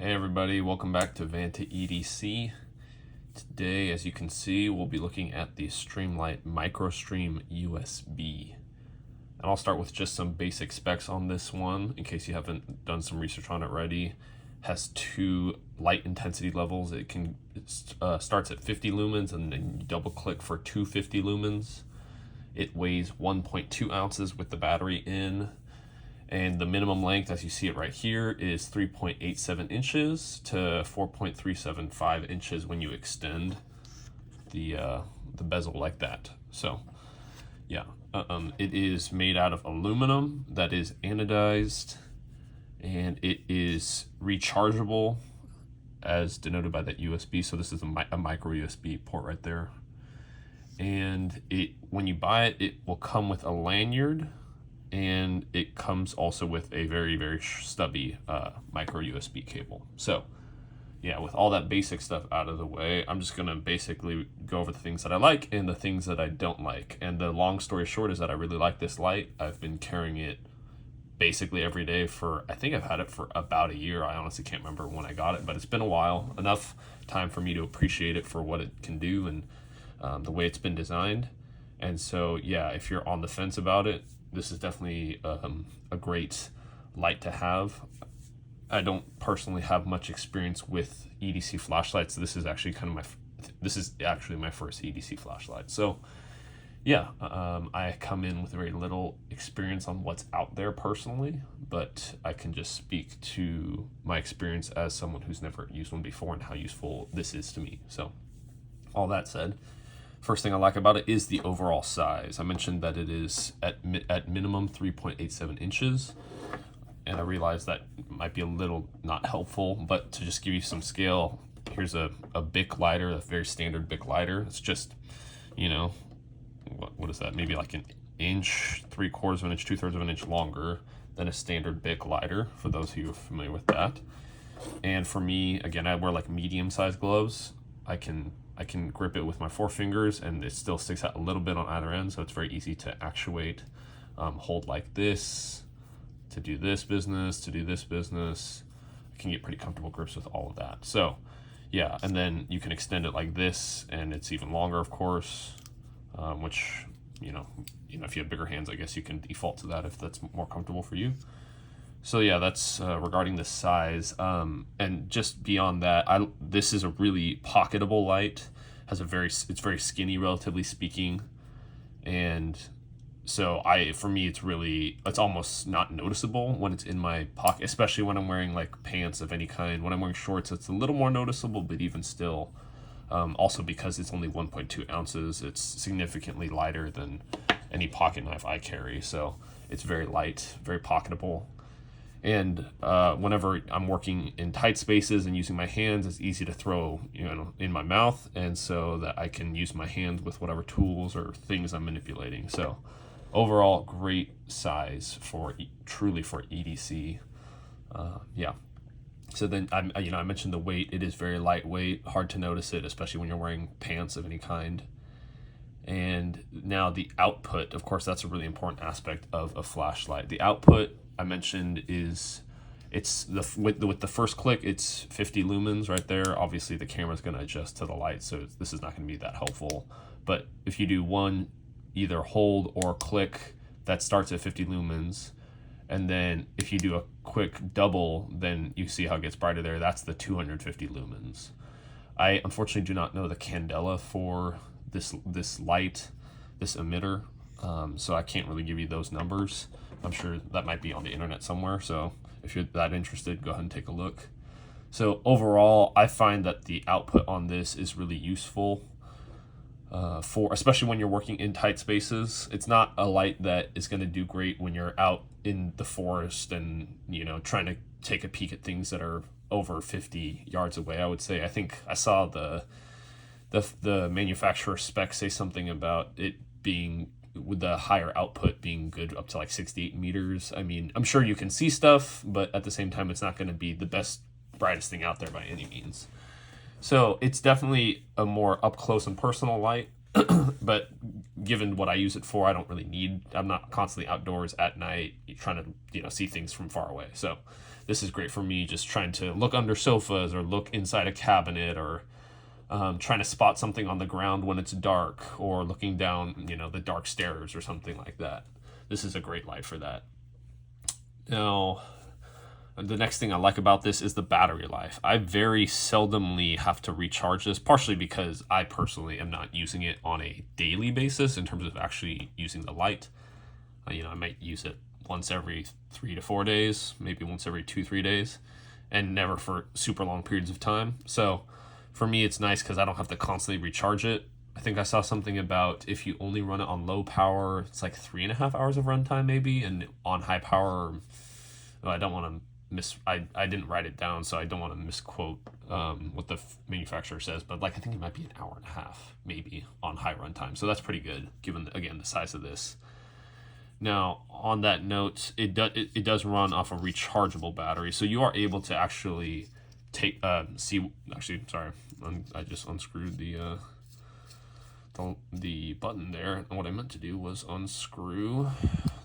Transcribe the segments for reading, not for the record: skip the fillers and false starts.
Hey everybody, welcome back to Vanta EDC. Today, as you can see, we'll be looking at the Streamlight Microstream USB. And I'll start with just some basic specs on this one, in case you haven't done some research on it already. It has two light intensity levels. It starts at 50 lumens, and then you double click for 250 lumens. It weighs 1.2 ounces with the battery in. And the minimum length, as you see it right here, is 3.87 inches to 4.375 inches when you extend the bezel like that. So, yeah, it is made out of aluminum that is anodized, and it is rechargeable as denoted by that USB. So this is a micro USB port right there. And when you buy it, it will come with a lanyard. And it comes also with a very, very stubby micro USB cable. So yeah, with all that basic stuff out of the way, I'm just gonna basically go over the things that I like and the things that I don't like. And the long story short is that I really like this light. I've been carrying it basically every day for, I think I've had it for about a year. I honestly can't remember when I got it, but it's been a while, enough time for me to appreciate it for what it can do and the way it's been designed. And so yeah, if you're on the fence about it, this is definitely a great light to have. I don't personally have much experience with EDC flashlights. This is actually my first EDC flashlight. So yeah, I come in with very little experience on what's out there personally, but I can just speak to my experience as someone who's never used one before and how useful this is to me. So all that said, first thing I like about it is the overall size. I mentioned that it is at minimum 3.87 inches, and I realize that might be a little not helpful, but to just give you some scale, here's a Bic lighter, a very standard Bic lighter. It's just, what is that? Maybe like an inch, 3/4 of an inch, 2/3 of an inch longer than a standard Bic lighter, for those who are familiar with that. And for me, again, I wear like medium-sized gloves. I can grip it with my forefingers, and it still sticks out a little bit on either end, so it's very easy to actuate, hold like this, to do this business, to do this business. I can get pretty comfortable grips with all of that. So yeah, and then you can extend it like this, and it's even longer, of course, which, if you have bigger hands, I guess you can default to that if that's more comfortable for you. So yeah, that's regarding the size, and just beyond that, this is a really pocketable light. It's very skinny, relatively speaking, and so for me, it's almost not noticeable when it's in my pocket, especially when I'm wearing like pants of any kind. When I'm wearing shorts, it's a little more noticeable, but even still, also because it's only 1.2 ounces, it's significantly lighter than any pocket knife I carry. So it's very light, very pocketable. And whenever I'm working in tight spaces and using my hands, it's easy to throw, in my mouth, and so that I can use my hands with whatever tools or things I'm manipulating. So overall, great size truly for EDC. Yeah. So then I mentioned the weight. It is very lightweight, hard to notice it, especially when you're wearing pants of any kind. And now the output, of course, that's a really important aspect of a flashlight. The output, I mentioned, with the first click, it's 50 lumens right there. Obviously the camera's going to adjust to the light, so this is not going to be that helpful. But if you do one, either hold or click, that starts at 50 lumens. And then if you do a quick double, then you see how it gets brighter there. That's the 250 lumens. I unfortunately do not know the candela for this light, this emitter, so I can't really give you those numbers. I'm sure that might be on the internet somewhere, so if you're that interested, go ahead and take a look. So overall, I find that the output on this is really useful, especially when you're working in tight spaces. It's not a light that is going to do great when you're out in the forest and trying to take a peek at things that are over 50 yards away. I would say, I think I saw the manufacturer specs say something about it being, with the higher output, being good up to like 68 meters. I mean, I'm sure you can see stuff, but at the same time, it's not going to be the best, brightest thing out there by any means. So it's definitely a more up close and personal light, but given what I use it for, I'm not constantly outdoors at night trying to see things from far away. So this is great for me just trying to look under sofas or look inside a cabinet, or trying to spot something on the ground when it's dark, or looking down, you know, the dark stairs or something like that. This is a great light for that. Now, the next thing I like about this is the battery life. I very seldomly have to recharge this, partially because I personally am not using it on a daily basis in terms of actually using the light. You know, I might use it once every 3 to 4 days, maybe once every 2-3 days, and never for super long periods of time. So for me, it's nice because I don't have to constantly recharge it. I think I saw something about if you only run it on low power, it's like 3.5 hours of runtime maybe, and on high power, well, I don't want to I didn't write it down, so I don't want to misquote what the manufacturer says, but like I think it might be an hour and a half maybe on high runtime. So that's pretty good given, again, the size of this. Now, on that note, it does run off a rechargeable battery, so you are able to actually take sorry, I just unscrewed the button there, and what I meant to do was unscrew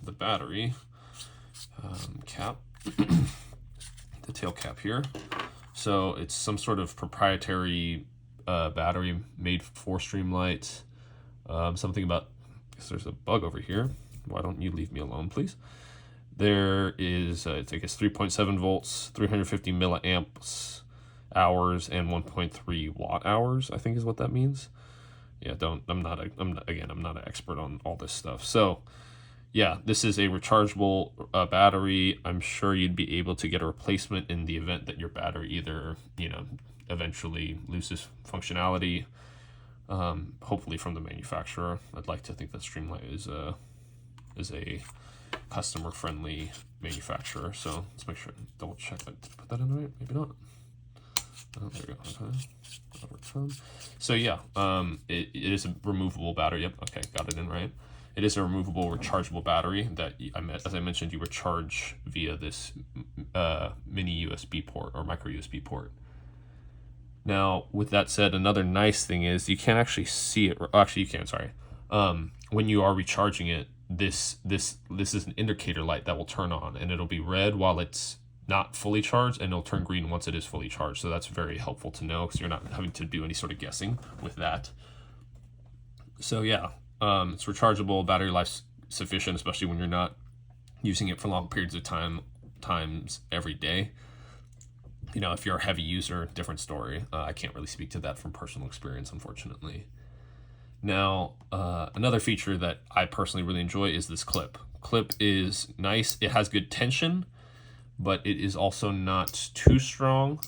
the battery cap, the tail cap here. So it's some sort of proprietary battery made for Streamlight. Something about, I guess there's a bug over here. Why don't you leave me alone, please? There is, it's, I guess, 3.7 volts, 350 milliamps hours, and 1.3 watt hours, I think is what that means. Yeah, I'm not an expert on all this stuff. So yeah, this is a rechargeable battery. I'm sure you'd be able to get a replacement in the event that your battery either, you know, eventually loses functionality, hopefully from the manufacturer. I'd like to think that Streamlight is a customer-friendly manufacturer. So let's make sure, double check that. Did I put that in right? Maybe not. Oh, there we go. Okay. So yeah, it is a removable battery. Yep. Okay, got it in right. It is a removable rechargeable battery that, as I mentioned, you recharge via this mini USB port or micro USB port. Now, with that said, another nice thing is you can't actually see it. Actually, you can. Sorry. When you are recharging it, this is an indicator light that will turn on, and it'll be red while it's not fully charged, and it'll turn green once it is fully charged. So that's very helpful to know, because you're not having to do any sort of guessing with that. So yeah, it's rechargeable, battery life sufficient, especially when you're not using it for long periods of times every day. You know, if you're a heavy user, different story. I can't really speak to that from personal experience, unfortunately. Now, another feature that I personally really enjoy is this clip. Clip is nice. It has good tension, but it is also not too strong,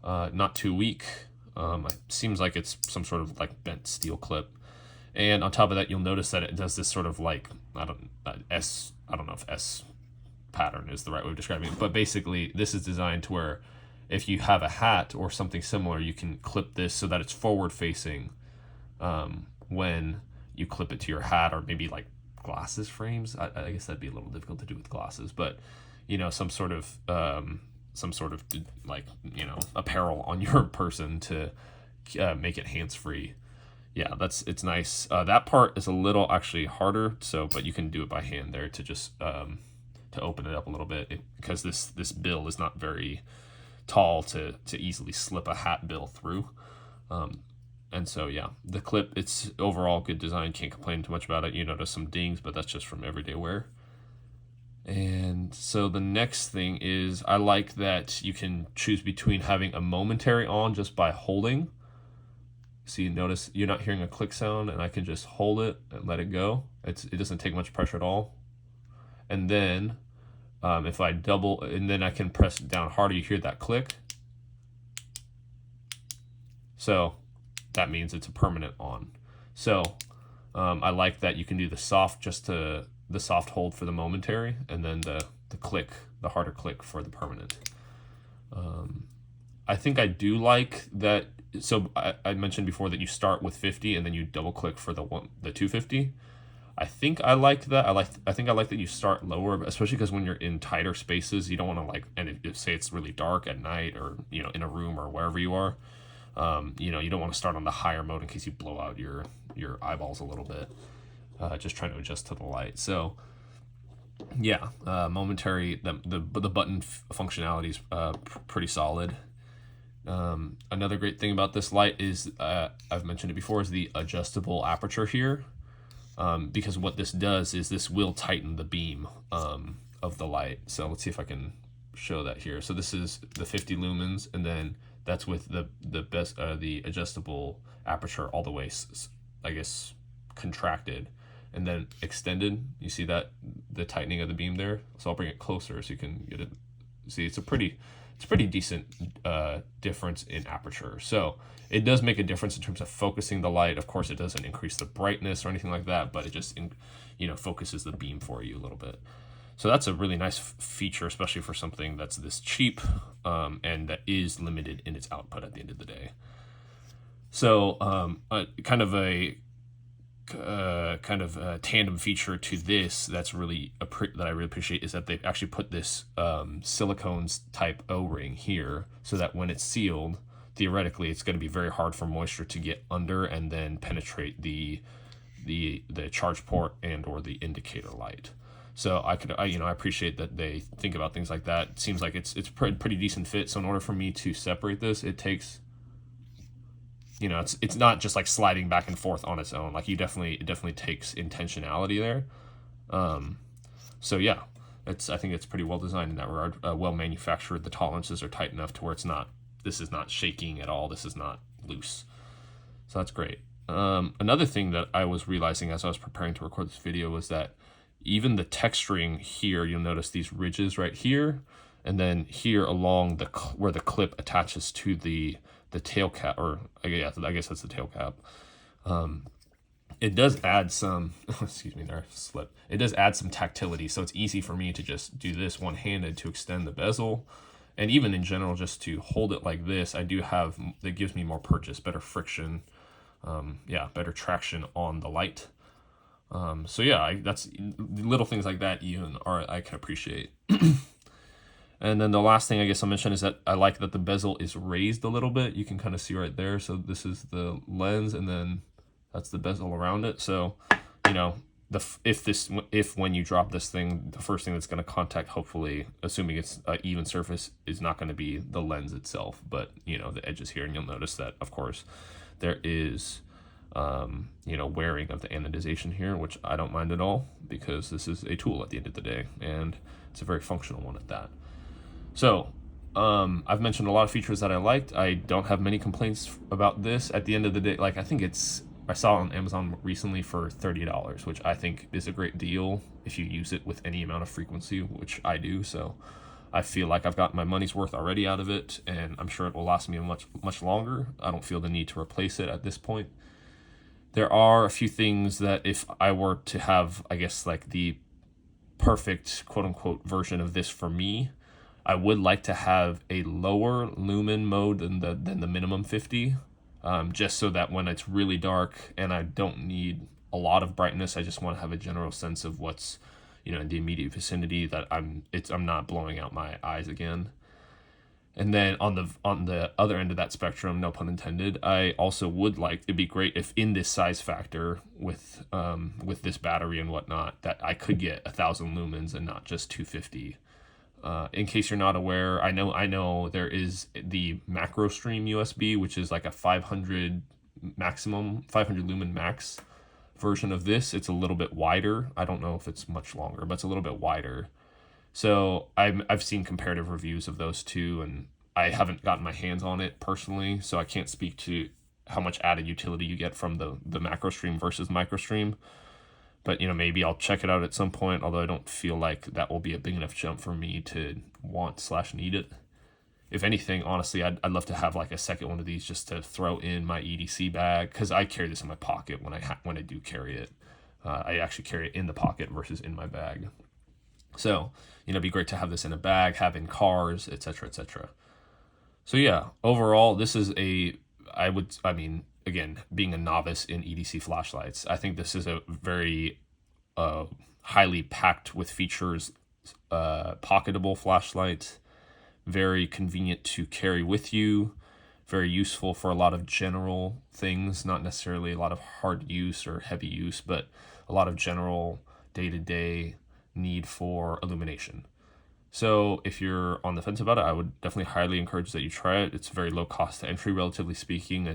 not too weak. It seems like it's some sort of like bent steel clip. And on top of that, you'll notice that it does this sort of like, I don't know if S pattern is the right way of describing it, but basically this is designed to where if you have a hat or something similar, you can clip this so that it's forward facing when you clip it to your hat, or maybe like glasses frames. I guess that'd be a little difficult to do with glasses, but you know, some sort of like, you know, apparel on your person to make it hands-free. Yeah, it's nice. That part is a little actually harder, but you can do it by hand there to just to open it up a little bit, because this bill is not very tall to easily slip a hat bill through. And so yeah, the clip, it's overall good design, can't complain too much about it. You notice some dings, but that's just from everyday wear. And so the next thing is, I like that you can choose between having a momentary on just by holding. See, notice you're not hearing a click sound, and I can just hold it and let it go. It doesn't take much pressure at all. And then if I double, and then I can press it down harder, you hear that click. So that means it's a permanent on. So I like that you can do the soft hold for the momentary, and then the click, the harder click for the permanent. I think I do like that. So I mentioned before that you start with 50 and then you double click for the 250. I think I like that. I think I like that you start lower, especially because when you're in tighter spaces, you don't want to say it's really dark at night, or you know, in a room or wherever you are. You know, you don't want to start on the higher mode in case you blow out your eyeballs a little bit. Just trying to adjust to the light. So yeah, momentary, the button functionality is pretty solid. Another great thing about this light is, I've mentioned it before, is the adjustable aperture here. Because what this does is this will tighten the beam of the light. So let's see if I can show that here. So this is the 50 lumens, and then that's with the adjustable aperture all the way, I guess, contracted, and then extended. You see that, the tightening of the beam there. So I'll bring it closer so you can get it. See, it's a pretty decent difference in aperture. So it does make a difference in terms of focusing the light. Of course, it doesn't increase the brightness or anything like that, but it just focuses the beam for you a little bit. So that's a really nice feature, especially for something that's this cheap and that is limited in its output at the end of the day. So kind of a tandem feature to this that's really that I really appreciate is that they've actually put this silicones type O-ring here, so that when it's sealed, theoretically it's going to be very hard for moisture to get under and then penetrate the charge port and or the indicator light. So I appreciate that they think about things like that. It seems like it's pretty decent fit. So in order for me to separate this, it takes, it's not just like sliding back and forth on its own. Like it definitely takes intentionality there. So yeah, I think it's pretty well designed in that regard. Well manufactured. The tolerances are tight enough to where this is not shaking at all. This is not loose. So that's great. Another thing that I was realizing as I was preparing to record this video was that even the texturing here, you'll notice these ridges right here, and then here along where the clip attaches to the tail cap, or I guess that's the tail cap. It does add some, excuse me, there slip. It does add some tactility, so it's easy for me to just do this one-handed to extend the bezel, and even in general, just to hold it like this. That gives me more purchase, better friction, better traction on the light. So yeah, that's little things like that I can appreciate. And then the last thing I guess I'll mention is that I like that the bezel is raised a little bit. You can kind of see right there. So this is the lens, and then that's the bezel around it. So, if when you drop this thing, the first thing that's going to contact, hopefully, assuming it's an even surface, is not going to be the lens itself, but the edges here. And you'll notice that, of course, there is wearing of the anodization here, which I don't mind at all, because this is a tool at the end of the day, and it's a very functional one at that. So I've mentioned a lot of features that I liked. I don't have many complaints about this. At the end of the day, like, I saw it on Amazon recently for $30, which I think is a great deal if you use it with any amount of frequency, which I do. So I feel like I've got my money's worth already out of it, and I'm sure it will last me much longer. I don't feel the need to replace it at this point. There are a few things that if I were to have, I guess, like the perfect quote-unquote version of this for me, I would like to have a lower lumen mode than the minimum 50, just so that when it's really dark and I don't need a lot of brightness, I just want to have a general sense of what's in the immediate vicinity, that I'm not blowing out my eyes again. And then on the other end of that spectrum, no pun intended, I also would like, it'd be great if in this size factor with this battery and whatnot, that I could get 1,000 lumens and not just 250. In case you're not aware, I know there is the Microstream USB, which is like a 500 lumen max version of this. It's a little bit wider. I don't know if it's much longer, but it's a little bit wider. So I've seen comparative reviews of those two, and I haven't gotten my hands on it personally, so I can't speak to how much added utility you get from the Microstream versus Microstream. But maybe I'll check it out at some point, although I don't feel like that will be a big enough jump for me to want/need it. If anything, honestly, I'd love to have like a second one of these just to throw in my EDC bag, because I carry this in my pocket when I do carry it. I actually carry it in the pocket versus in my bag. So, it'd be great to have this in a bag, have in cars, etc., etc. So yeah, overall, this is again, being a novice in EDC flashlights, I think this is a very highly packed with features, pocketable flashlight, very convenient to carry with you, very useful for a lot of general things, not necessarily a lot of hard use or heavy use, but a lot of general day-to-day need for illumination. So if you're on the fence about it, I would definitely highly encourage that you try it. It's very low cost to entry, relatively speaking.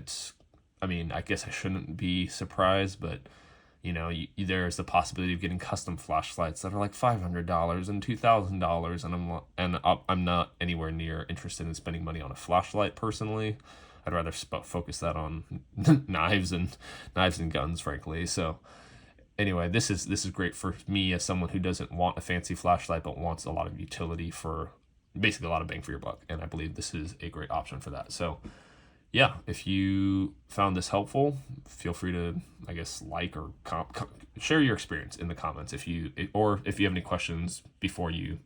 I mean, I guess I shouldn't be surprised, but you know, there's the possibility of getting custom flashlights that are like $500 and $2,000, and I'm not anywhere near interested in spending money on a flashlight personally. I'd rather focus that on knives and guns, frankly. So anyway, this is great for me as someone who doesn't want a fancy flashlight but wants a lot of utility for basically a lot of bang for your buck, and I believe this is a great option for that. So yeah, if you found this helpful, feel free to, I guess, like or share your experience in the comments. If you have any questions before you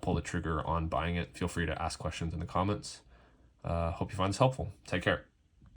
pull the trigger on buying it, feel free to ask questions in the comments. Hope you find this helpful. Take care.